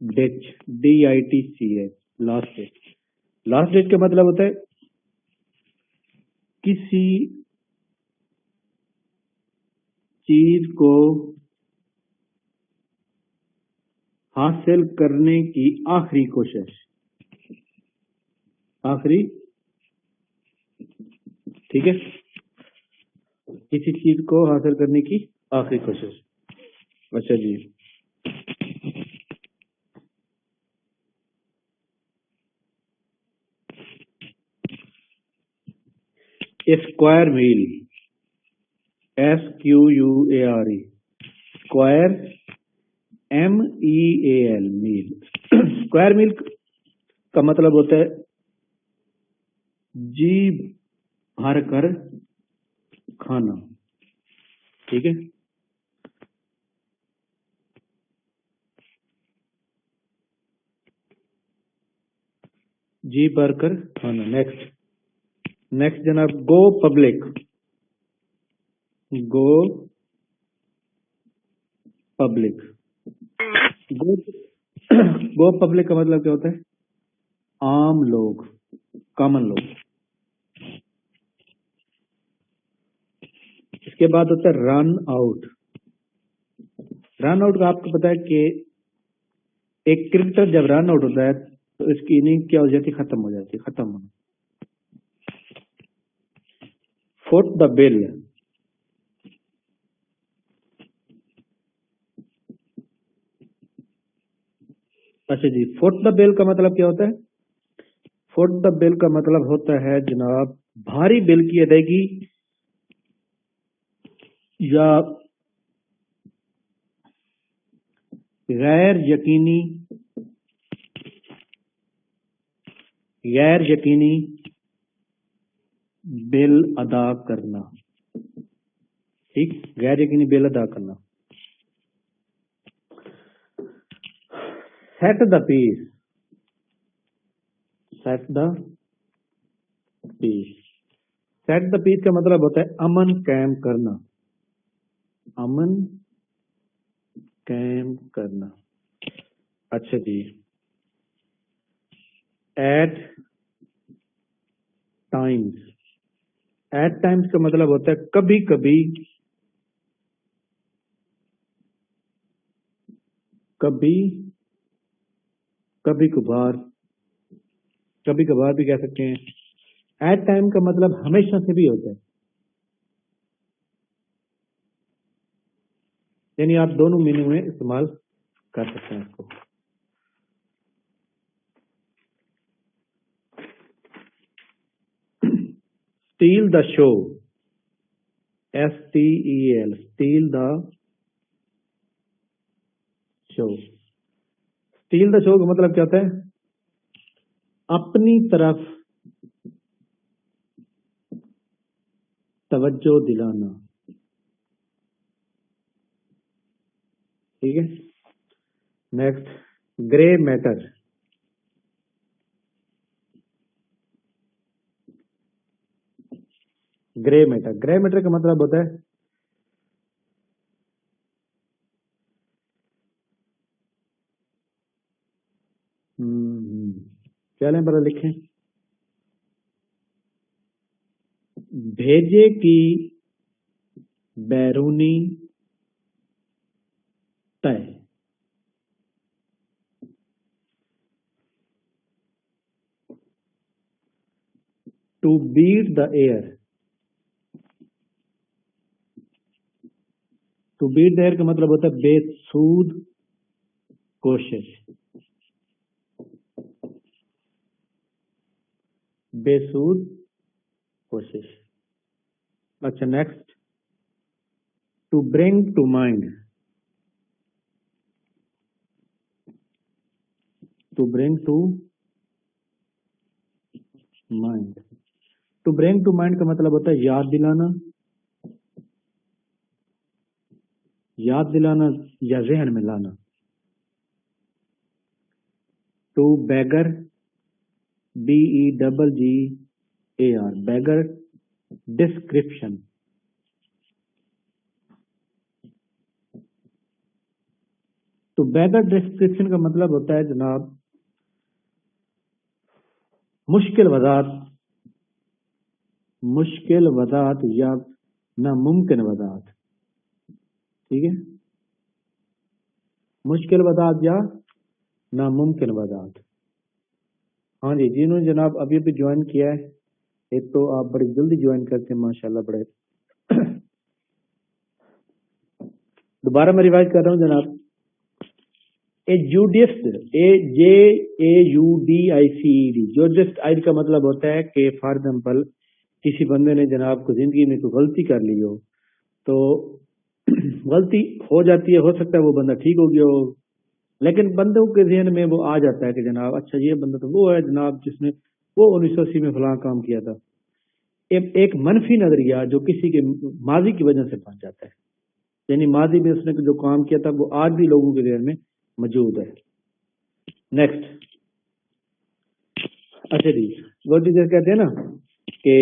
Ditch, DITCH, last ditch. Last ditch का मतलब होता है किसी चीज को हासिल करने की आखिरी कोशिश, आखिरी, ठीक है, किसी चीज को हासिल करने की आखिरी कोशिश। अच्छा जी, स्क्वायर मील, SQUARE, स्क्वायर MEAL, मील। स्क्वायर मील का मतलब होता है जी भर कर खाना, ठीक है। जी भर कर खाना। नेक्स्ट जनाब, गो पब्लिक। गो पब्लिक, गो गो पब्लिक का मतलब क्या होता है? आम लोग, कॉमन लोग। इसके बाद होता है रन आउट। रन आउट का आपको पता है कि एक क्रिकेटर जब रन आउट होता है तो इसकी इनिंग क्या हो जाती है? खत्म हो जाती है, खत्म होना। फुट द बिल, अच्छा जी, फुट द बिल का मतलब क्या होता है? फुट द बिल का मतलब होता है जनाब भारी बिल की अदायगी या गैर यकीनी बिल अदा करना, ठीक, गैर यकीनी बिल अदा करना। Set the peace, set the peace, set the peace का मतलब होता है अमन कायम करना, अमन कायम करना। अच्छा जी, एट टाइम्स, एट टाइम्स का मतलब होता है कभी कभी, कभी कभी कभार, कभी कभार भी कह सकते हैं। एट टाइम का मतलब हमेशा से भी होता है, यानी आप दोनों मीनिंग में इस्तेमाल कर सकते हैं इसको। Steel the show, STEL, steel the show. Steel the show का मतलब क्या होता है? अपनी तरफ तवज्जो दिलाना, ठीक है। Next, grey matter, grey matter, grey matter का मतलब होता है चलें बड़ा लिखें, भेजे की बैरूनी तय, to beat the air, to beat the air का मतलब होता है बेसूद कोशिश, बेसूद कोशिश। अच्छा next, to bring to mind, to bring to mind, to bring to mind का मतलब होता है याद दिलाना, याद दिलाना या जहन में लाना। To beggar, BEGGAR, beggar description, तो बेगर डिस्क्रिप्शन का मतलब होता है जनाब मुश्किल वजात या नामुमकिन वजात, ठीक है, मुश्किल वजात या नामुमकिन वजात। हाँ जी, जिन्होंने जनाब अभी अभी ज्वाइन किया है, एक तो आप बड़ी जल्दी ज्वाइन करते हैं माशाल्लाह, बड़े दोबारा मैं रिवाइज कर रहा हूँ जनाब। JAUDICED, जोडिस्ट आइड का मतलब होता है कि फॉर एग्जाम्पल किसी बंदे ने जनाब को जिंदगी में कोई गलती कर ली हो, तो गलती हो जाती है, हो सकता है वो बंदा ठीक हो गया हो, लेकिन बंदों के ذہن में वो आ जाता है कि जनाब अच्छा ये बंदा तो वो है जनाब जिसने वो 1980 में फलां काम किया था। एक मनफी नजरिया जो किसी के माजी की वजह से बन जाता है, यानी माजी में उसने जो काम किया था वो आज भी लोगों के ذہن में मौजूद है। नेक्स्ट, अच्छा जी, वो जैसे कहते हैं ना कि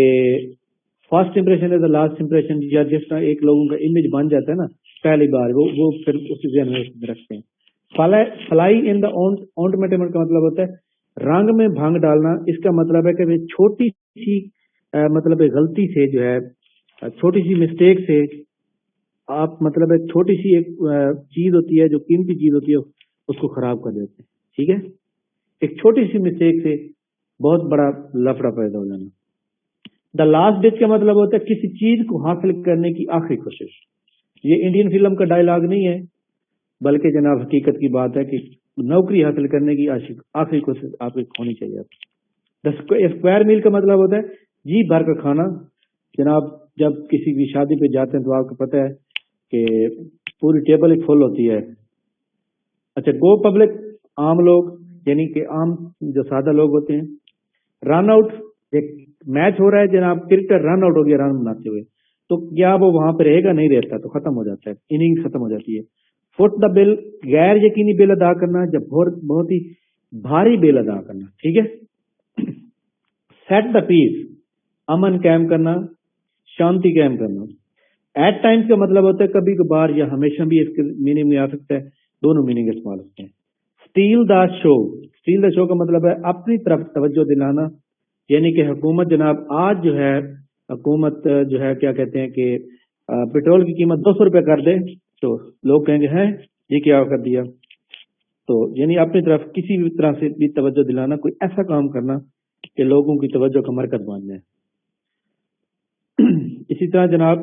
first impression is the last impression, या जिस तरह एक लोगों का इमेज बन जाता है ना पहली बार, वो फिर उसी ذہن में रखते हैं। फ्लाई इन द ऑन्टमेटेमेंट का मतलब होता है रंग में भंग डालना। इसका मतलब है कि छोटी सी मतलब गलती से जो है, छोटी सी मिस्टेक से आप मतलब एक छोटी सी एक चीज होती है जो कीमती चीज होती है उसको खराब कर देते हैं, ठीक है। एक छोटी सी मिस्टेक से बहुत बड़ा लफड़ा पैदा हो जाना। द लास्ट डिच का मतलब होता है किसी चीज को हासिल करने की आखिरी कोशिश। ये इंडियन फिल्म का डायलॉग नहीं है, बल्कि जनाब हकीकत की बात है कि नौकरी हासिल करने की आखिरी कोशिश आपकी होनी चाहिए। द स्क्वायर मील का मतलब होता है जी भर का खाना। जनाब जब किसी भी शादी पे जाते हैं तो आपको पता है कि पूरी टेबल ही फुल होती है। अच्छा, गो पब्लिक, आम लोग यानी कि आम जो सादा लोग होते हैं। रन आउट, एक मैच हो रहा है जनाब, क्रिकेटर रन आउट हो गया रन बनाते हुए, तो क्या वो वहां पे रहेगा? नहीं रहता, तो खत्म हो जाता है, इनिंग खत्म हो जाती है। फुट द बिल, गैर यकीनी बिल अदा करना, जब बहुत ही भारी बिल अदा करना, ठीक है। सेट द पीस, अमन कायम करना, शांति कायम करना। एट टाइम्स का मतलब होता है कभी कभार या हमेशा भी इसके मीनिंग में आ सकता है, दोनों मीनिंग इस्तेमाल होते हैं। Steel the show, steel the show का मतलब है अपनी तरफ तवज्जो दिलाना, यानी कि हुकूमत जनाब आज जो है, हुकूमत जो है क्या कहते हैं कि पेट्रोल की कीमत 200 रुपये कर दे तो लोग कहेंगे हैं ये क्या कर दिया। तो यानी अपनी तरफ किसी भी तरह से भी तवज्जो दिलाना, कोई ऐसा काम करना कि लोगों की तवज्जो का मरकज बन जाए। इसी तरह जनाब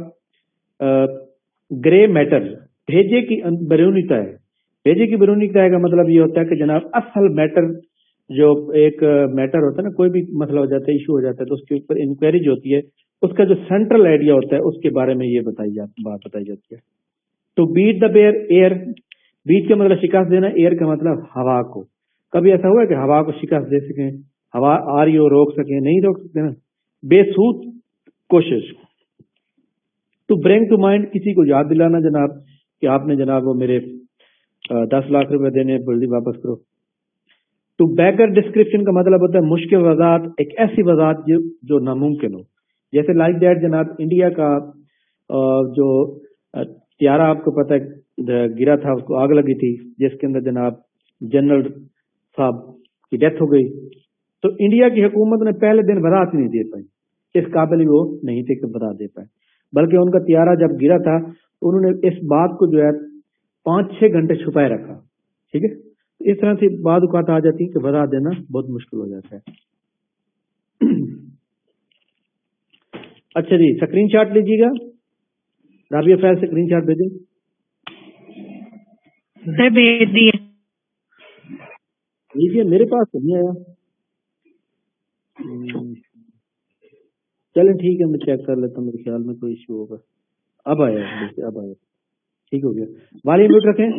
ग्रे मैटर, भेजे की बैरूनी तय। भेजे की बैरूनी तय का मतलब ये होता है कि जनाब असल मैटर, जो एक मैटर होता है ना, कोई भी मसला हो जाता है, इशू हो जाता है, तो उसके ऊपर इंक्वायरी जो होती है उसका जो सेंट्रल आइडिया होता है उसके बारे में ये बात बताई जाती है। तो beat the bare air, beat का मतलब शिकस्त देना, एयर का मतलब हवा को। कभी ऐसा हुआ कि हवा को शिकस्त दे सकें? हवा आ रही हो रोक सकें? नहीं रोक सकते ना। बेसूद कोशिश। टू ब्रिंग टू माइंड, किसी को याद दिलाना जनाब कि आपने जनाब वो मेरे 10 लाख रुपए देने, जल्दी वापस करो। टू बेगर डिस्क्रिप्शन का मतलब होता है मुश्किल वजात, एक ऐसी वजात जो नामुमकिन हो। जैसे लाइक दैट जनाब इंडिया का जो त्यारा आपको पता है गिरा था, उसको आग लगी थी, जिसके अंदर जनाब जनरल साहब की डेथ हो गई। तो इंडिया की हुकूमत ने पहले दिन वजात नहीं दे पाई, इस काबिल वो नहीं थे कि वजात दे पाए, बल्कि उनका त्यारा जब गिरा था उन्होंने इस बात को जो है 5-6 घंटे छुपाए रखा, ठीक है। इस तरह से बाद बात आ जाती है कि वजात देना बहुत मुश्किल हो जाता है। अच्छा जी, स्क्रीनशॉट लीजिएगा, राबिया फैज स्क्रीनशॉट भेजें। सर भेज दिए। लीजिए, मेरे पास तो नहीं आया। चलें ठीक है, मैं चेक कर लेता हूँ, मेरे ख्याल में कोई इशू होगा। अब आया, अब आया, ठीक हो गया। वॉल्यूम म्यूट रखें।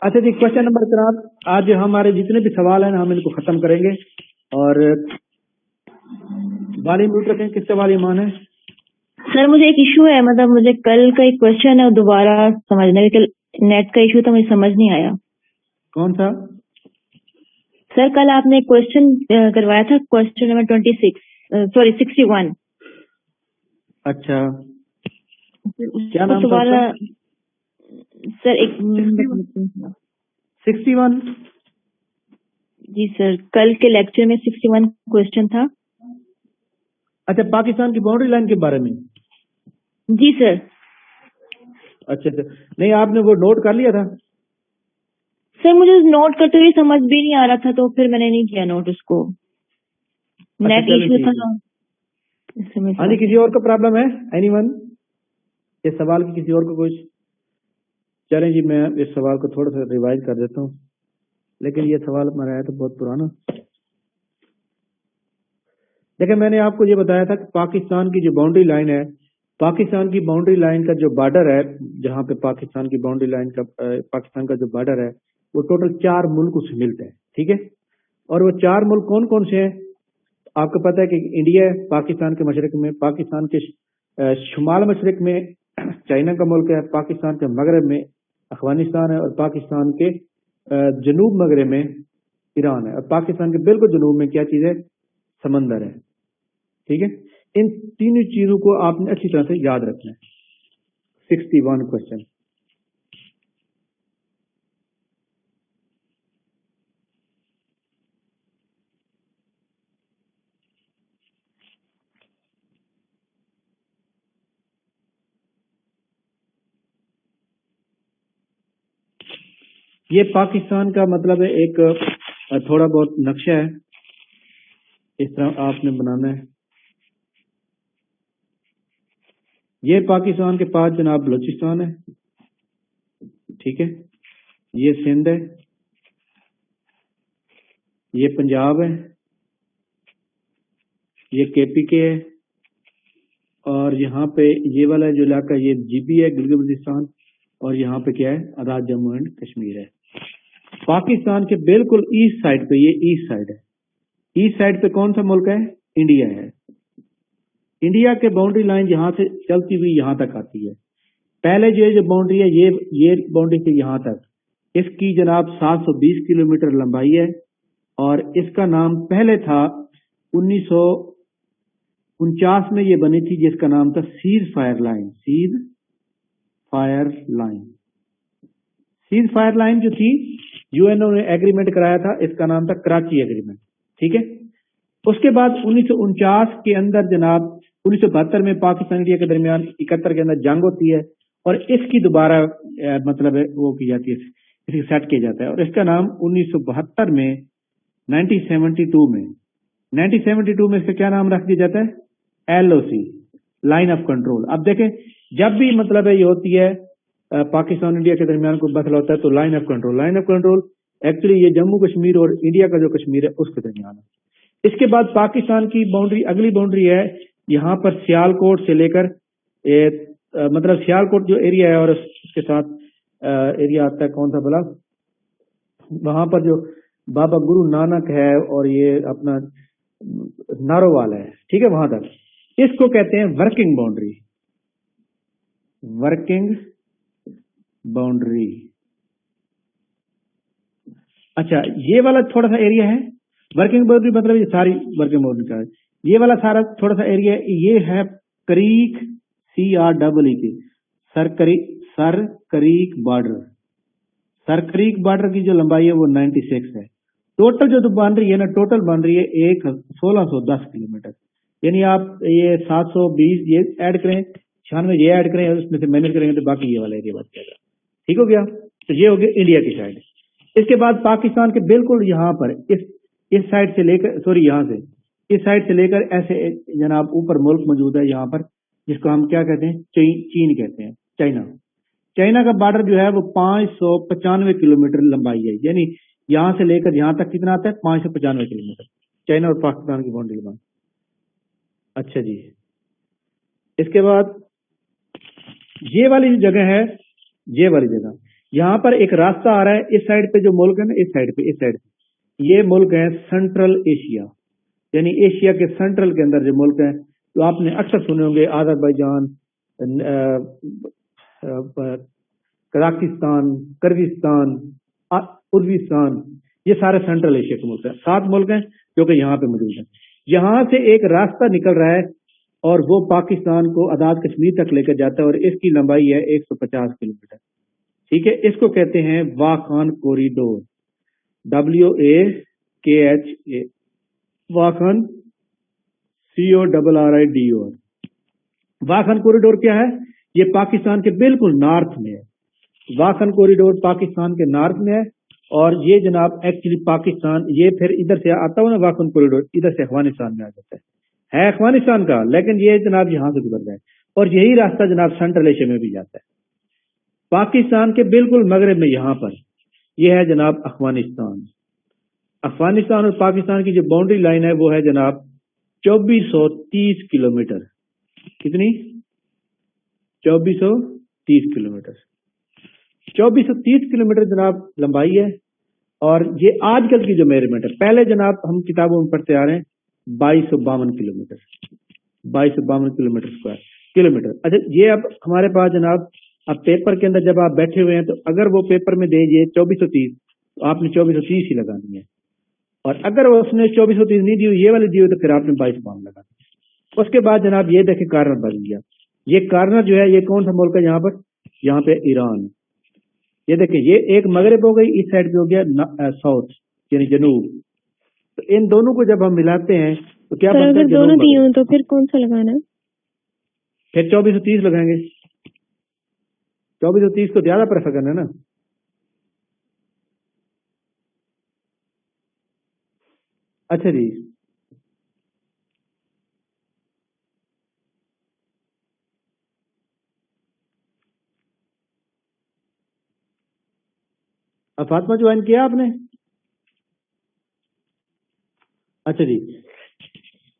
अच्छा जी, क्वेश्चन नंबर 4, आज हमारे जितने भी सवाल हैं हम इनको खत्म करेंगे, और वॉल्यूम म्यूट रखें। किस सवाल ईमान है? सर मुझे एक इशू है, मतलब मुझे कल का एक क्वेश्चन है दोबारा समझने में, कल नेट का इशू था, मुझे समझ नहीं आया। कौन सा? सर कल आपने क्वेश्चन करवाया था, क्वेश्चन नंबर 61। अच्छा, क्या नाम था दोबारा उसका? सर एक 61। जी सर, कल के लेक्चर में 61 क्वेश्चन था। अच्छा, पाकिस्तान की बाउंड्री लाइन के बारे में? जी सर। अच्छा, नहीं आपने वो नोट कर लिया था? सर मुझे नोट करते हुए समझ भी नहीं आ रहा था, तो फिर मैंने नहीं किया नोट उसको। नेट चलो इश्यू ठीक था है। ना, इससे मैं हाँ जी, किसी और को प्रॉब्लम है? एनीवन? इस सवाल की किसी और को कुछ? चलें जी, मैं इस सवाल को थोड़ा सा रिवाइज कर देता हूँ, लेकिन ये सवाल हमारा है तो बहुत पुराना। देखिए, मैंने आपको ये बताया था कि पाकिस्तान की जो बाउंड्री लाइन है, पाकिस्तान की बाउंड्री लाइन का जो बॉर्डर है, जहाँ पे पाकिस्तान की बाउंड्री लाइन का पाकिस्तान का जो बॉर्डर है, वो टोटल 4 मुल्कों से मिलता है, ठीक है। और वो 4 मुल्क कौन कौन से हैं? आपको पता है कि इंडिया है पाकिस्तान के मशरक में, पाकिस्तान के शुमाल मशरक में चाइना का मुल्क है, पाकिस्तान के मगरब में अफगानिस्तान है, और पाकिस्तान के जनूब मगरब में ईरान है, और पाकिस्तान के बिल्कुल जनूब में क्या चीज़ है? समंदर है, ठीक है। इन तीनों चीजों को आपने अच्छी तरह से याद रखना है। 61 क्वेश्चन। ये पाकिस्तान का मतलब है एक थोड़ा बहुत नक्शा है, इस तरह आपने बनाना है। ये पाकिस्तान के पास जनाब बलूचिस्तान है, ठीक है। ये सिंध है, ये पंजाब है, ये KPK है, और यहाँ पे ये वाला जो इलाका ये GB है, गिलगित बल्तिस्तान, और यहाँ पे क्या है? आज़ाद जम्मू एंड कश्मीर है। पाकिस्तान के बिल्कुल ईस्ट साइड पे, ये ईस्ट साइड है, ईस्ट साइड पे कौन सा मुल्क है? इंडिया है। इंडिया के बाउंड्री लाइन यहाँ से चलती हुई यहाँ तक आती है। पहले जो बाउंड्री है, ये बाउंड्री से यहाँ तक, इसकी जनाब 720 किलोमीटर लंबाई है, और इसका नाम पहले था 1949 में ये बनी थी, जिसका नाम था cease fire line. Cease fire line, cease fire line जो थी, यूएनओ ने एग्रीमेंट कराया था, इसका नाम था कराची एग्रीमेंट, ठीक है। उसके बाद 1949 के अंदर जनाब 1972 में पाकिस्तान इंडिया के दरमियान 71 के अंदर जंग होती है, और इसकी दोबारा मतलब है वो की जाती है, इसे सेट किया जाता है, और इसका नाम 1972 में 1972 में इसका क्या नाम रख दिया जाता है? LOC, line of control. अब देखें, जब भी मतलब है ये होती है पाकिस्तान इंडिया के दरमियान कोई मसला होता है, तो लाइन ऑफ कंट्रोल एक्चुअली ये जम्मू कश्मीर और इंडिया का जो कश्मीर है उसके दरमियान है। इसके बाद पाकिस्तान की बाउंड्री, अगली बाउंड्री है यहाँ पर सियालकोट से लेकर मतलब सियालकोट जो एरिया है, और उसके साथ एरिया आता है कौन सा भला, वहां पर जो बाबा गुरु नानक है और ये अपना नारोवाल है, ठीक है, वहां तक। इसको कहते हैं वर्किंग बाउंड्री। Working boundary. अच्छा, ये वाला थोड़ा सा एरिया है वर्किंग बाउंड्री, मतलब ये सारी वर्किंग बाउंड्री का है। ये वाला सारा थोड़ा सा एरिया ये है creek, CREEK, sir creek border. Sir creek border की जो लंबाई है वो 96 है। टोटल जो बाउंड्री है ना, टोटल बाउंड्री है 1610 किलोमीटर। यानी आप ये 720 ये ऐड करें, 96 ये ऐड करें, उसमें से माइनस करेंगे तो बाकी ये वाला एरिया बच जाएगा। ठीक हो गया? तो ये हो गया इंडिया की साइड। इसके बाद पाकिस्तान के बिल्कुल यहाँ पर इस साइड से लेकर, सॉरी यहाँ से इस साइड से लेकर ऐसे जनाब ऊपर मुल्क मौजूद है यहाँ पर, जिसको हम क्या कहते हैं? चीन कहते हैं, चाइना। चाइना का बॉर्डर जो है वो 595 किलोमीटर लंबाई है, यानी यहाँ से लेकर यहाँ तक कितना आता है? 595 किलोमीटर, चाइना और पाकिस्तान की बाउंड्री के बाद। अच्छा जी, इसके बाद ये वाली जो जगह है, ये वाली जगह, यहाँ पर एक रास्ता आ रहा है इस साइड पे, जो मुल्क है ना इस साइड पे ये मुल्क है सेंट्रल एशिया, यानी एशिया के सेंट्रल के अंदर जो मुल्क है, तो आपने अक्सर सुने होंगे आज़रबाईजान, कजाकिस्तान, किर्गिस्तान, उज्बेकिस्तान, ये सारे सेंट्रल एशिया के मुल्क हैं। 7 मुल्क हैं जो कि यहाँ पे मौजूद हैं। यहाँ से एक रास्ता निकल रहा है और वो पाकिस्तान को आज़ाद कश्मीर तक लेकर जाता है, और इसकी लंबाई है 150 किलोमीटर। ٹھیک ہے, اس کو کہتے ہیں Wakhan corridor, WAKHA, Wakhan CORRIDOR. Wakhan corridor کیا ہے؟ یہ پاکستان کے بالکل نارتھ میں ہے. واخان کوریڈور پاکستان کے نارتھ میں ہے, اور یہ جناب ایکچولی پاکستان, یہ پھر ادھر سے آتا ہوں نا واخان کوریڈور, ادھر سے افغانستان میں آ جاتا ہے افغانستان کا, لیکن یہ جناب یہاں سے گزر جائے, اور یہی راستہ جناب سینٹرل ایشیا میں بھی جاتا ہے. پاکستان کے بالکل مغرب میں یہاں پر یہ ہے جناب افغانستان. افغانستان اور پاکستان کی جو باؤنڈری لائن ہے وہ ہے جناب 2430 کلومیٹر. کتنی؟ 2430 کلومیٹر. 2430 کلومیٹر جناب لمبائی ہے, اور یہ آج کل کی جو میجرمنٹ ہے, پہلے جناب ہم کتابوں میں پڑھتے آ رہے ہیں 2252 کلومیٹر, 2252 کلومیٹر. اچھا, یہ اب ہمارے پاس جناب اب پیپر کے اندر جب آپ بیٹھے ہوئے ہیں تو اگر وہ پیپر میں دے یہ 2430 تو آپ نے 2430 ہی لگانی ہے, اور اگر اس نے 2430 نہیں دی ہوئی, یہ والی دی ہوئی, تو پھر آپ نے 2252 لگانی ہے. اس کے بعد جناب یہ دیکھیں کارنر بن گیا. یہ کارنر جو ہے یہ کون سا ملک ہے یہاں پر؟ یہاں پہ ایران. یہ دیکھیں یہ ایک مغرب ہو گئی, اس سائڈ پہ ہو گیا ساؤتھ یعنی جنوب. تو ان دونوں کو جب ہم ملاتے ہیں تو کیا بنتا ہے؟ دونوں دی ہوں تو پھر کون سا لگانا ہے؟ پھر 2430 لگائیں گے. 2430 کو زیادہ پریفر کرنا ہے نا. اچھا جی, اب فاطمہ جوائن کیا آپ نے؟ اچھا جی,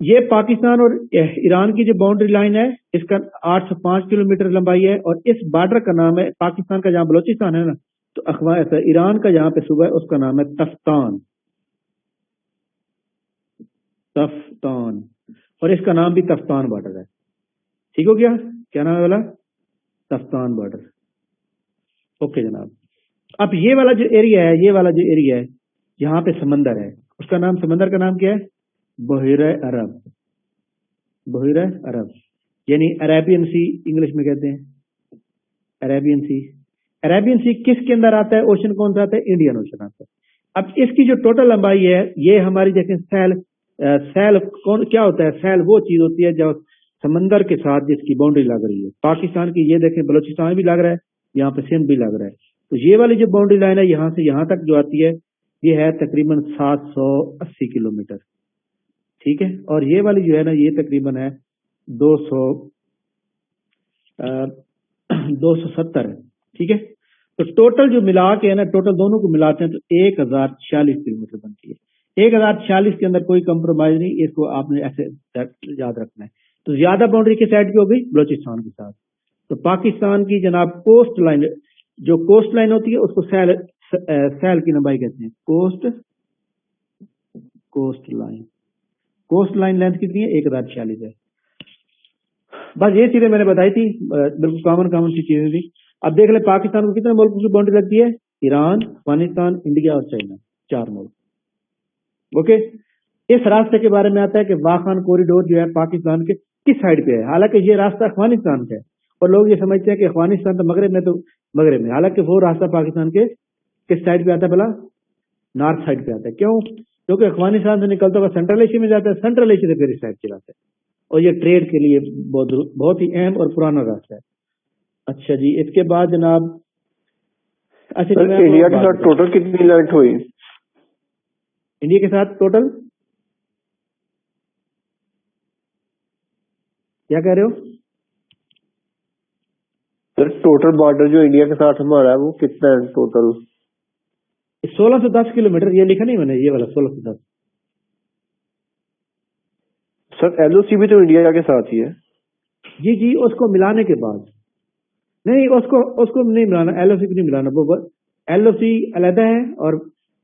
یہ پاکستان اور ایران کی جو باؤنڈری لائن ہے اس کا 805 کلومیٹر لمبائی ہے, اور اس بارڈر کا نام ہے, پاکستان کا جہاں بلوچستان ہے نا, تو ایران کا جہاں پہ صوبہ ہے اس کا نام ہے تفتان. تفتان, اور اس کا نام بھی تفتان بارڈر ہے. ٹھیک ہو گیا, کیا نام ہے والا؟ تفتان بارڈر. اوکے جناب. اب یہ والا جو ایریا ہے, یہ والا جو ایریا ہے یہاں پہ سمندر ہے, اس کا نام, سمندر کا نام کیا ہے؟ بحیرہ عرب. بحیرہ عرب یعنی عربین سی انگلش میں کہتے ہیں, عربین سی. عربین سی کس کے اندر آتا ہے؟ اوشن کون سا آتا ہے؟ انڈین اوشن آتا ہے. اب اس کی جو ٹوٹل لمبائی ہے, یہ ہماری دیکھیں سیل کون کیا ہوتا ہے؟ سیل وہ چیز ہوتی ہے جو سمندر کے ساتھ جس کی باؤنڈری لگ رہی ہے. پاکستان کی یہ دیکھیں بلوچستان بھی لگ رہا ہے, یہاں پہ سندھ بھی لگ رہا ہے. تو یہ والی جو باؤنڈری لائن ہے یہاں سے یہاں تک جو آتی ہے یہ ہے تقریباً 780 کلومیٹر. ٹھیک ہے, اور یہ والی جو ہے نا یہ تقریباً ہے 270 ہے. ٹھیک ہے, تو ٹوٹل جو ملا کے ہے نا, ٹوٹل دونوں کو ملاتے ہیں تو 1046 کلومیٹر بنتی ہے. 1046 کے اندر کوئی کمپرومائز نہیں, اس کو آپ نے ایسے یاد رکھنا ہے. تو زیادہ باؤنڈری کی سائڈ کی ہو گئی بلوچستان کے ساتھ. تو پاکستان کی جناب کوسٹ لائن, جو کوسٹ لائن ہوتی ہے اس کو سیل کی لمبائی کہتے ہیں. Coast line, coast line length کتنی ہے؟ 1046 ہے. بس یہ چیزیں میں نے بتائی تھی, بالکل کامن سی چیزیں تھی. اب دیکھ لیں پاکستان کو کتنے ملکوں کی باؤنڈری لگتی ہے؟ ایران, افغانستان, انڈیا اور چائنا, 4 ملک. اوکے, اس راستے کے بارے میں آتا ہے کہ واخان کوریڈور جو ہے پاکستان کے کس سائڈ پہ ہے. حالانکہ یہ راستہ افغانستان کا ہے, اور لوگ یہ سمجھتے ہیں کہ افغانستان تو مغرب میں, تو مغرب میں, حالانکہ وہ راستہ پاکستان کے کس سائڈ پہ آتا ہے؟ بلا نارتھ سائڈ پہ آتا ہے. کیوں؟ کیونکہ افغانستان سے نکلتا ہوا سینٹرل ایشیا میں جاتا ہے, سینٹرل ایشیا سے پھر اس سائڈ چلاتا ہے, اور یہ ٹریڈ کے لیے بہت ہی اہم اور پرانا راستہ ہے. اچھا جی, اس کے بعد جناب, اچھا انڈیا کے ساتھ ٹوٹل کتنی لینتھ ہوئی؟ انڈیا کے ساتھ ٹوٹل کیا کہہ رہے ہو سر؟ ٹوٹل بارڈر جو انڈیا کے ساتھ ہمارا ہے وہ کتنا ہے ٹوٹل؟ 1610 کلومیٹر. یہ لکھا نہیں میں نے, یہ والا 1610. سر ایل او سی بھی تو انڈیا کے ساتھ ہی ہے. جی جی, اس کو ملانے کے بعد نہیں, اس کو نہیں ملانا, ایل او سی کو نہیں ملانا. وہ ایل او سی علیحدہ ہے اور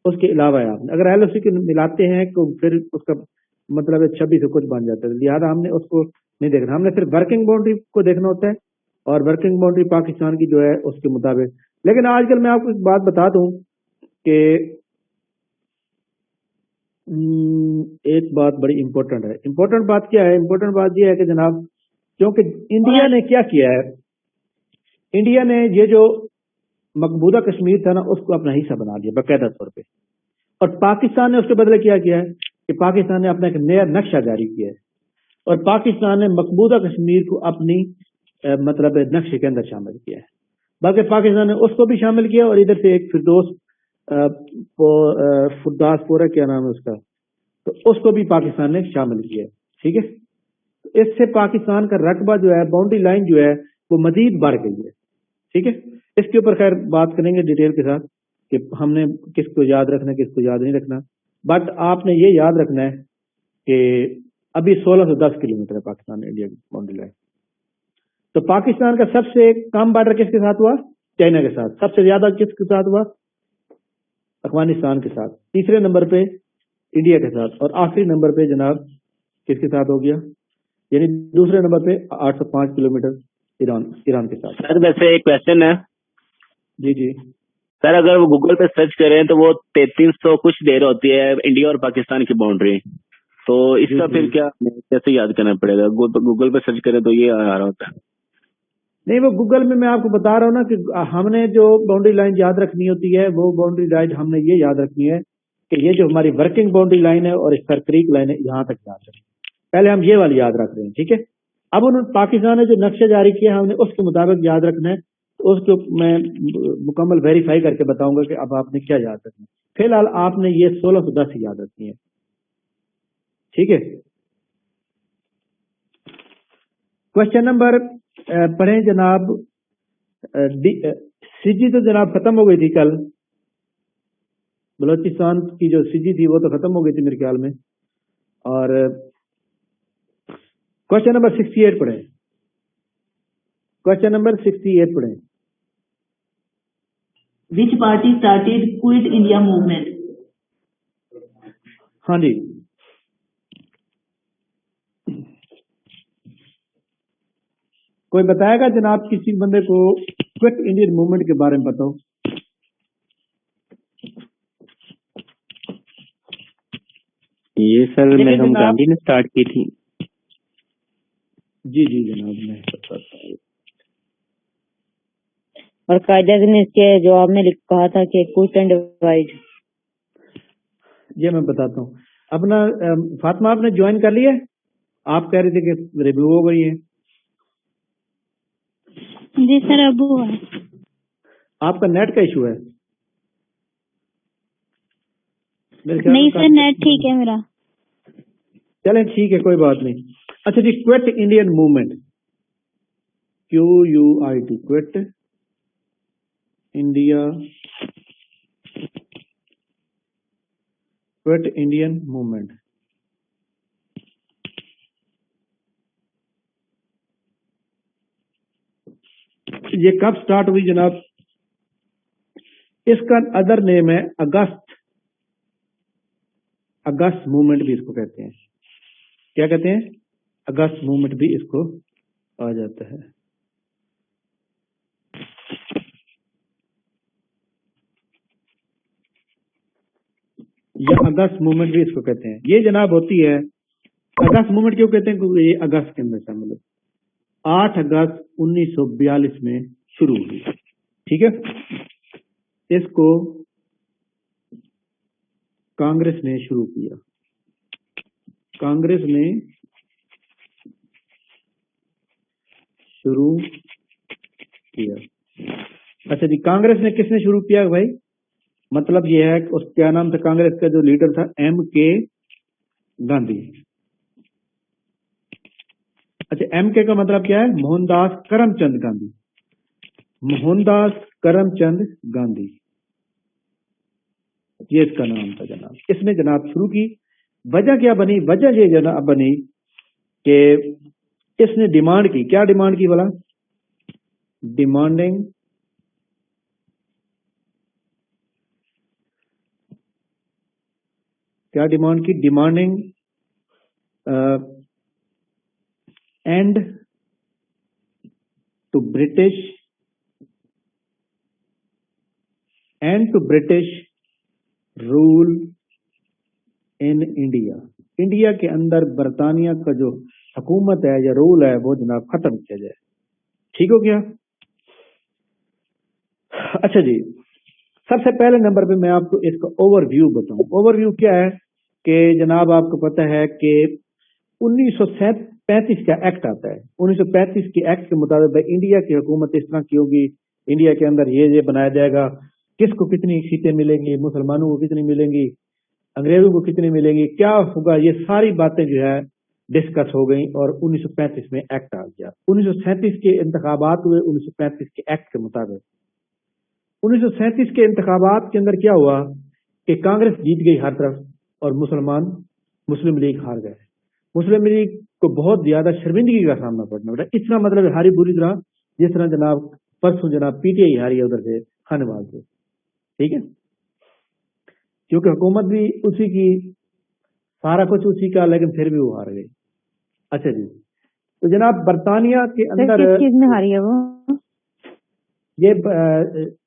اس کے علاوہ ہے. آپ نے اگر ایل او سی کو ملاتے ہیں تو پھر اس کا مطلب ہے 26 سے کچھ بن جاتا ہے. لہٰذا ہم نے اس کو نہیں دیکھنا, ہم نے صرف ورکنگ باؤنڈری کو دیکھنا ہوتا ہے, اور ورکنگ باؤنڈری پاکستان کی جو ہے اس کے مطابق. لیکن آج کل میں آپ کو ایک بات بتا دوں کہ ایک بات بڑی امپورٹنٹ ہے. امپورٹنٹ بات کیا ہے؟ امپورٹنٹ بات یہ ہے کہ جناب, کیونکہ انڈیا نے کیا کیا ہے, انڈیا نے یہ جو मकबूजा कश्मीर था ना, उसको अपना हिस्सा बना लिया बाकायदा तौर पे। और पाकिस्तान ने उसके बदले क्या किया है कि पाकिस्तान ने अपना एक नया नक्शा जारी किया है और पाकिस्तान ने मकबूजा कश्मीर को अपनी मतलब नक्शे के अंदर शामिल किया है। बल्कि पाकिस्तान ने उसको भी शामिल किया और इधर से एक फुरदासपुरा क्या नाम है उसका, तो उसको भी पाकिस्तान ने शामिल किया है। ठीक है, तो इससे पाकिस्तान का रकबा जो है, बाउंड्री लाइन जो है, वो मजीद बढ़ गई है। ठीक है, इसके ऊपर खैर बात करेंगे डिटेल के साथ कि हमने किसको याद रखना है, किसको याद नहीं रखना। बट आपने ये याद रखना है कि अभी 1610 किलोमीटर है पाकिस्तान इंडिया की बाउंड्री लाइन। तो पाकिस्तान का सबसे कम बॉर्डर किसके साथ हुआ? चाइना के साथ। सबसे ज्यादा किसके साथ हुआ? अफगानिस्तान के साथ। तीसरे नंबर पे इंडिया के साथ और आखिरी नंबर पे जनाब किसके साथ हो गया? यानी दूसरे नंबर पे 805 किलोमीटर ईरान के साथ। सर वैसे एक क्वेश्चन है। जी जी सर अगर वो गूगल पे सर्च करें तो वो 3300 कुछ देर होती है इंडिया और पाकिस्तान की बाउंड्री, तो इसका फिर क्या कैसे याद करना पड़ेगा? गूगल पे सर्च करें तो ये आ रहा होता है। नहीं, वो गूगल में मैं आपको बता रहा हूँ ना कि हमने जो बाउंड्री लाइन याद रखनी होती है, वो बाउंड्री लाइन हमने ये याद रखनी है कि ये जो हमारी वर्किंग बाउंड्री लाइन है और सर क्रीक लाइन है, यहाँ तक याद रखें। पहले हम ये वाली याद रख रहे हैं। ठीक है, अब उन्होंने पाकिस्तान ने जो नक्शा जारी किया हमने उसके मुताबिक याद रखना है। तो उसको मैं मुकम्मल वेरीफाई करके बताऊंगा कि अब आपने क्या याद रखना है। फिलहाल आपने ये 1610 ही याद रखनी है। ठीक है, क्वेश्चन नंबर पढ़ें जनाब। सिजी तो जनाब खत्म हो गई थी कल, बलोचिस्तान की जो सिजी थी वो तो खत्म हो गई थी मेरे ख्याल में। और क्वेश्चन नंबर 68 पढ़ें। क्वेश्चन नंबर 68 पढ़ें। Which party started Quit India movement? हाँ जी, कोई बताएगा जनाब? किसी बंदे को क्विट इंडियन मूवमेंट के बारे में बताओ। ये सर देखिए मैडम जनाब, गांधी ने स्टार्ट की थी। जी जी जनाब, मैं बताता हूँ। और कायदा ने इसके जवाब में कहा था कि क्विट एंड डिवाइड। ये मैं बताता हूँ। अपना फातिमा आपने ज्वाइन कर लिया है? आप कह रहे थे कि रिव्यू हो गई है। जी सर, अब हुआ है। आपका नेट का इशू है नहीं सर, नेट ठीक है मेरा। चलें ठीक है, कोई बात नहीं। अच्छा जी, quit Indian movement, QUIT, quit Indian movement. ये कब स्टार्ट हुई जनाब? इसका अदर नेम है अगस्त मूवमेंट भी इसको कहते हैं। क्या कहते हैं? अगस्त मूवमेंट भी इसको आ जाता है। या अगस्त मूवमेंट भी इसको कहते हैं। ये जनाब होती है, अगस्त मूवमेंट क्यों कहते हैं? क्योंकि ये अगस्त के अंदर शामिल है। 8 अगस्त 1942 में शुरू हुई। ठीक है, इसको कांग्रेस ने शुरू किया। कांग्रेस ने शुरू किया। अच्छा जी, कांग्रेस ने किसने शुरू किया भाई? मतलब ये है उस क्या नाम था कांग्रेस का जो लीडर था? MK गांधी। अच्छा, MK का मतलब क्या है? मोहनदास करमचंद गांधी। मोहनदास करमचंद गांधी, ये इसका नाम था जनाब। इसने जनाब शुरू की। वजह क्या बनी? वजह ये जनाब बनी कि इसने डिमांड की। क्या डिमांड की बोला? डिमांडिंग क्या डिमांड की? Demanding end to British rule in India. India के अंदर बरतानिया का जो हुकूमत है या रूल है वो जनाब खत्म किया जाए। ठीक हो गया? अच्छा जी, सबसे पहले नंबर पे मैं आपको इसका ओवरव्यू बताऊं। ओवरव्यू क्या है कि जनाब आपको पता है कि 1935 का एक्ट आता है। 1935 के एक्ट के मुताबिक भाई इंडिया की हुकूमत इस तरह की होगी, इंडिया के अंदर ये बनाया जाएगा, किसको कितनी सीटें मिलेंगी, मुसलमानों को कितनी मिलेंगी, अंग्रेजों को कितनी मिलेंगी, क्या होगा, ये सारी बातें जो है डिस्कस हो गई और 1935 में एक्ट आ गया। 1937 के इंतखाबात हुए 1935 के एक्ट के मुताबिक। 1937 के इंतखाबात के अंदर क्या हुआ कि कांग्रेस जीत गई हर तरफ और मुस्लिम लीग हार गए। मुस्लिम लीग को बहुत ज्यादा शर्मिंदगी का सामना करना पड़ा। इतना मतलब हारी बुरी तरह, जिस तरह जनाब परसों जनाब पीटीआई हारी है उधर से खानेवाल से, ठीक है, क्योंकि हुकूमत भी उसी की, सारा कुछ उसी का, लेकिन फिर भी वो हार गई। अच्छा जी, तो जनाब बरतानिया के अंदर किस चीज में हारी है वो? ये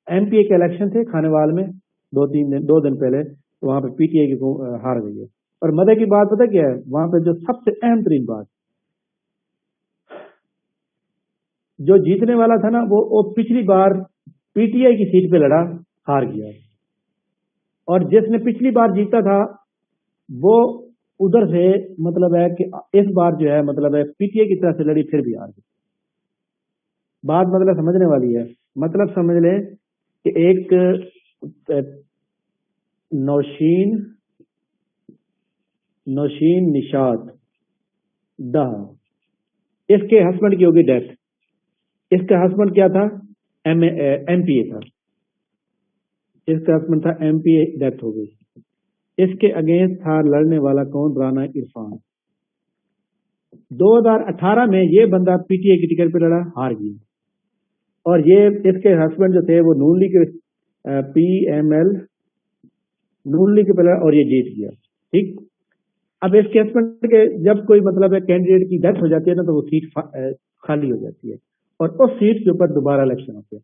एमपीए के इलेक्शन थे खानेवाल में, 2 दिन पहले, तो वहां पे पीटीआई की हार गई है। और मजे की बात पता क्या है, वहां पे जो सबसे अहम तरीन बात, जो जीतने वाला था ना वो पिछली बार पीटीआई की सीट पे लड़ा, हार गया, और जिसने पिछली बार जीता था वो उधर से मतलब है कि इस बार जो है मतलब है पीटीआई की तरफ से लड़ी, फिर भी हार गई। बात मतलब समझने वाली है। मतलब समझ लें कि एक नौशीन निशात दाह, इसके हस्बैंड की होगी डेथ। इसका हस्बैंड क्या था? एमपीए था। इसका हस्बैंड था एमपीए, डेथ हो गई। इसके अगेंस्ट था लड़ने वाला कौन? राना इरफान। 2018 में ये बंदा पीटीआई की टिकट पे लड़ा, हार गया, और ये इसके हस्बैंड जो थे वो नून लीग के पीएमएल नून लीग के पे लड़ा और ये जीत गया, ठीक। अब इसके हस्बैंड के जब कोई मतलब है कैंडिडेट की डेथ हो जाती है ना, तो वो सीट खाली हो जाती है और उस सीट के ऊपर दोबारा इलेक्शन होते हैं।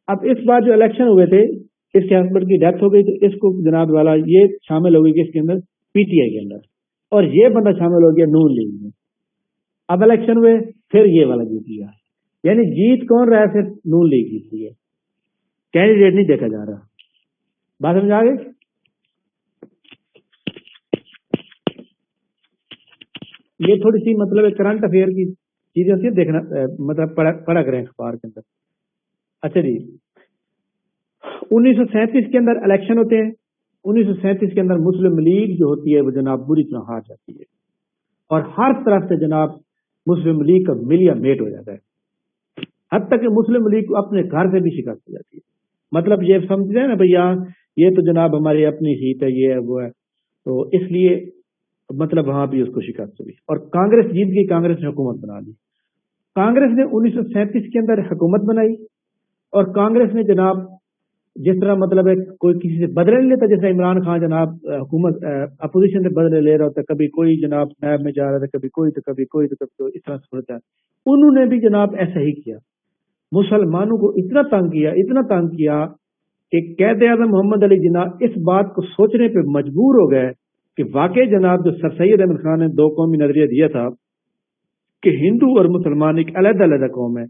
अब इस बार जो इलेक्शन हुए थे, इसके हस्बैंड की डेथ हो गई, तो इसको जनाब वाला ये शामिल हो गई इसके अंदर, पीटीआई के अंदर, और ये बंदा शामिल हो गया नून लीग में। अब इलेक्शन हुए, फिर ये वाला जीत गया, यानी जीत कौन रहा है? फिर नून लीग जीत रही है, कैंडिडेट नहीं देखा जा रहा। बात समझ आ गई? ये थोड़ी सी मतलब करंट अफेयर की चीजें होती है, देखना मतलब पढ़ा करें अखबार के अंदर। अच्छा जी, 1937 के अंदर इलेक्शन होते हैं। 1937 के अंदर मुस्लिम लीग जो होती है वो जनाब बुरी तरह हार जाती है, और हर तरफ से जनाब मुस्लिम लीग का मिलिया मेट हो जाता है, हद तक कि मुस्लिम लीग को अपने घर से भी शिकस्त हो जाती है। मतलब ये समझते हैं ना भैया, ये तो जनाब हमारी अपनी सीट है, ये है वो है, तो इसलिए मतलब वहां भी उसको शिकस्त हुई और कांग्रेस जीत गई। कांग्रेस ने हुकूमत बना ली। कांग्रेस ने 1937 के अंदर हुकूमत बनाई, और कांग्रेस ने जनाब जिस तरह मतलब है कोई किसी से बदले नहीं लेता, जैसे इमरान खान जनाब हुकूमत अपोजिशन से बदले ले रहा होता, कभी कोई जनाब नैब में जा रहा था, कभी कोई तो कभी कोई तो इस तरह से होता है। उन्होंने भी जनाब ऐसा ही किया, मुसलमानों को इतना तंग किया कि कायदे आज़म मोहम्मद अली जिन्ना इस बात को सोचने पे मजबूर हो गए कि वाकई जनाब जो सर सैयद अहमद खान ने 2 कौमी नजरिया दिया था कि हिंदू और मुसलमान एक अलग-अलग कौम है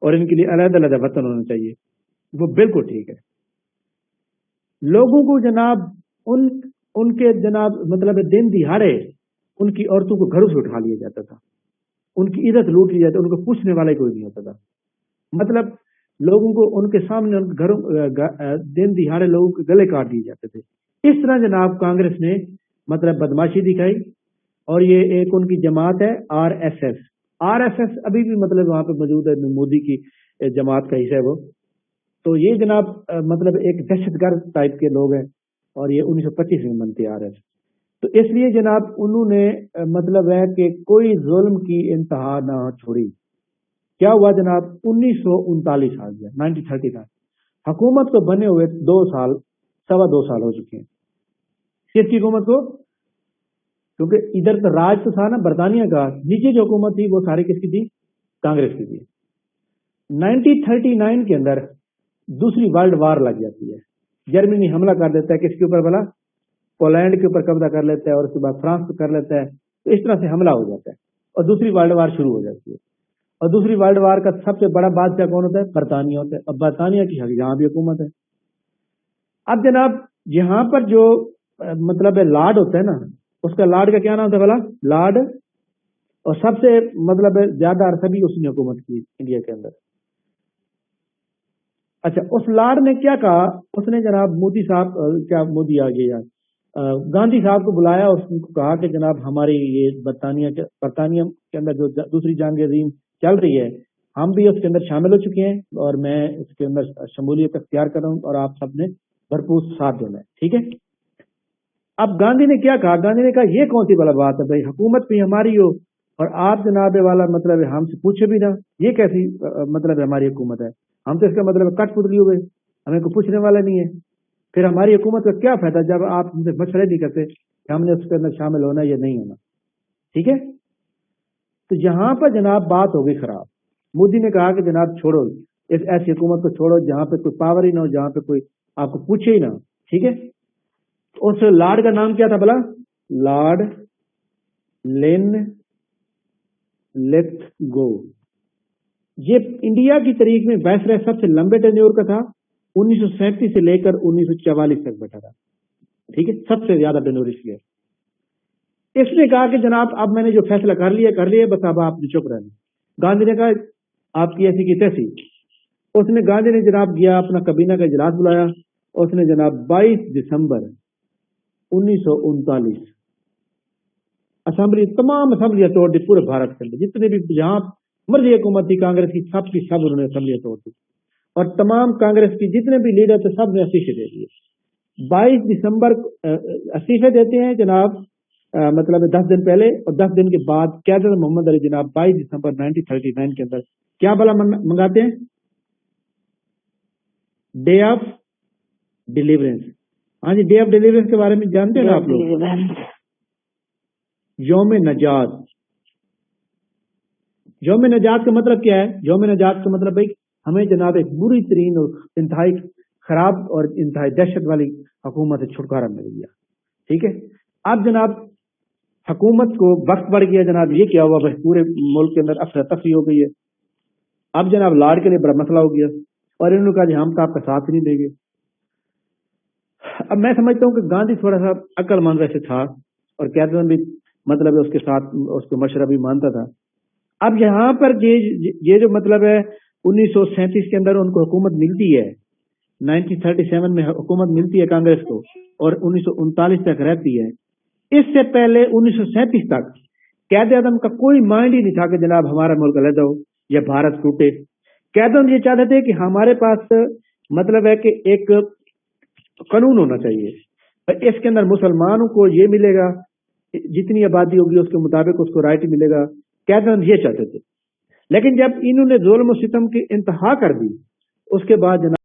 और इनके लिए अलग-अलग वतन होना चाहिए, वो बिल्कुल ठीक है। लोगों को जनाब उनके जनाब मतलब दिन दिहाड़े उनकी औरतों को घरों से उठा लिया जाता था, उनकी इज्जत लूट ली जाती, उनको पूछने वाला कोई नहीं होता था। मतलब लोगों को उनके सामने उनके घरों दिन दिहाड़े लोगों के गले काट दिए जाते थे। इस तरह जनाब कांग्रेस ने मतलब बदमाशी दिखाई, और ये एक उनकी जमात है आरएसएस अभी भी मतलब वहां पे मौजूद है, मोदी की जमात का हिस्सा है वो। तो ये जनाब मतलब एक दहशतगर्द टाइप के लोग हैं, और ये 1925 में बनते आ रहे हैं। तो इसलिए जनाब उन्होंने मतलब है कि कोई जुल्म की इंतहा ना छोड़ी। क्या हुआ जनाब, 1939 आ गया, 1939। हुकूमत को बने हुए 2 साल हो चुके हैं। किसकी हुकूमत को? क्योंकि इधर तो राज तो था ना बरतानिया का, नीचे जो हुकूमत थी वो सारी किसकी थी? कांग्रेस की थी। 1939 के अंदर दूसरी वर्ल्ड वार लग जाती है। जर्मनी हमला कर देता है, किसके ऊपर भला? पोलैंड के ऊपर कब्जा कर लेता है, और उसके बाद फ्रांस पर कर लेता है। तो इस तरह से हमला हो जाता है और दूसरी वर्ल्ड वार शुरू हो जाती है। اور دوسری ورلڈ وار کا سب سے بڑا بادشاہ کون ہوتا ہے؟ برطانیہ ہوتا ہے. اب برطانیہ کی یہاں بھی حکومت ہے. اب جناب یہاں پر جو مطلب ہے لارڈ ہوتا ہے نا، اس کا لارڈ کا کیا نام تھا بھلا؟ لارڈ. اور سب سے مطلب ہے زیادہ عرصہ بھی اس نے حکومت کی انڈیا کے اندر. اچھا، اس لارڈ نے کیا کہا؟ اس نے جناب مودی صاحب، کیا مودی آ گئے یار، گاندھی صاحب کو بلایا، اس کو کہا کہ جناب ہماری یہ برطانیہ کے اندر جو دوسری جنگ عظیم چل رہی ہے، ہم بھی اس کے اندر شامل ہو چکے ہیں اور میں اس کے اندر شمولیت اختیار کر رہا ہوں اور آپ سب نے بھرپور ساتھ دینا ہے. ٹھیک ہے. اب گاندھی نے کیا کہا؟ گاندھی نے کہا یہ کون سی بلا بات ہے بھائی، حکومت بھی ہماری ہو اور آپ جناب والا مطلب ہے ہم سے پوچھے بھی نہ، یہ کیسی مطلب ہے ہماری حکومت ہے؟ ہم تو اس کا مطلب کٹ پتلی ہوئے، ہمیں کوئی پوچھنے والا نہیں ہے. پھر ہماری حکومت کا کیا فائدہ جب آپ ہم سے مشورے نہیں کرتے کہ ہم نے اس کے اندر شامل ہونا یا نہیں ہونا. ٹھیک ہے. تو یہاں پر جناب بات ہو گئی خراب. مودی نے کہا کہ جناب چھوڑو اس ایسی حکومت کو، چھوڑو جہاں پہ کوئی پاور ہی نہ ہو، جہاں پہ کوئی آپ کو پوچھے ہی نہ. ٹھیک ہے. اس لارڈ کا نام کیا تھا بلا؟ لارڈ لین لیت گو. یہ انڈیا کی تاریخ میں وائسرائے سب سے لمبے ٹینیور کا تھا. 1937 سے لے کر 1944 تک بیٹھا تھا. ٹھیک ہے. سب سے زیادہ ٹینیور اس لیے. اس نے کہا کہ جناب اب میں نے جو فیصلہ کر لیا بس اب آپ چپ رہنا. گاندھی نے کہا آپ کی ایسی کی تیسی. اس نے گاندھی نے جناب گیا اپنا کابینہ کا اجلاس بلایا. اس نے جناب 22 دسمبر 1939 اسمبلی، تمام اسمبلیاں توڑ دی پورے بھارت کے اندر. جتنے بھی جہاں مرضی حکومت تھی کانگریس کی سب انہوں نے اسمبلیاں توڑ دی اور تمام کانگریس کی جتنے بھی لیڈر تھے سب نے استعفے دے دیے. 22 دسمبر استعفے دیتے ہیں جناب، مطلب 10 دن پہلے، اور 10 دن کے بعد قیادت محمد علی جناب 22 دسمبر 1939 کے اندر کیا بلا منگاتے ہیں؟ Day of deliverance. ہاں جی، ڈے آف ڈیلیورنس کے بارے میں جانتے ہیں نا آپ لوگ؟ یوم نجات. یوم نجات کا مطلب کیا ہے؟ یوم نجات کا مطلب بھائی ہمیں جناب ایک بری ترین اور انتہائی خراب اور انتہائی دہشت والی حکومت سے چھٹکارا مل گیا. ٹھیک ہے. اب جناب حکومت کو وقت بڑھ گیا. جناب یہ کیا ہوا بھائی، پورے ملک کے اندر افراتفری ہو گئی ہے. اب جناب لارڈ کے لیے بڑا مسئلہ ہو گیا اور انہوں نے کہا جی ہم تو آپ کا ساتھ نہیں دیں گے. اب میں سمجھتا ہوں کہ گاندھی تھوڑا سا عقل مند ویسے تھا اور قیادت بھی مطلب اس کے ساتھ اس کو مشورہ بھی مانتا تھا. اب یہاں پر یہ جو مطلب ہے 1937 کے اندر ان کو حکومت ملتی ہے، 1937 میں حکومت ملتی ہے کانگریس کو اور 1939 تک رہتی ہے. اس سے پہلے 1937 تک قائد اعظم کا کوئی مائنڈ ہی نہیں تھا کہ جناب ہمارا ملک علیحدہ ہو یا بھارت ٹوٹے. قائد اعظم یہ چاہتے تھے کہ ہمارے پاس مطلب ہے کہ ایک قانون ہونا چاہیے، اس کے اندر مسلمانوں کو یہ ملے گا، جتنی آبادی ہوگی اس کے مطابق اس کو رائٹ ملے گا. قائد اعظم یہ چاہتے تھے. لیکن جب انہوں نے ظلم و ستم کی انتہا کر دی اس کے بعد جناب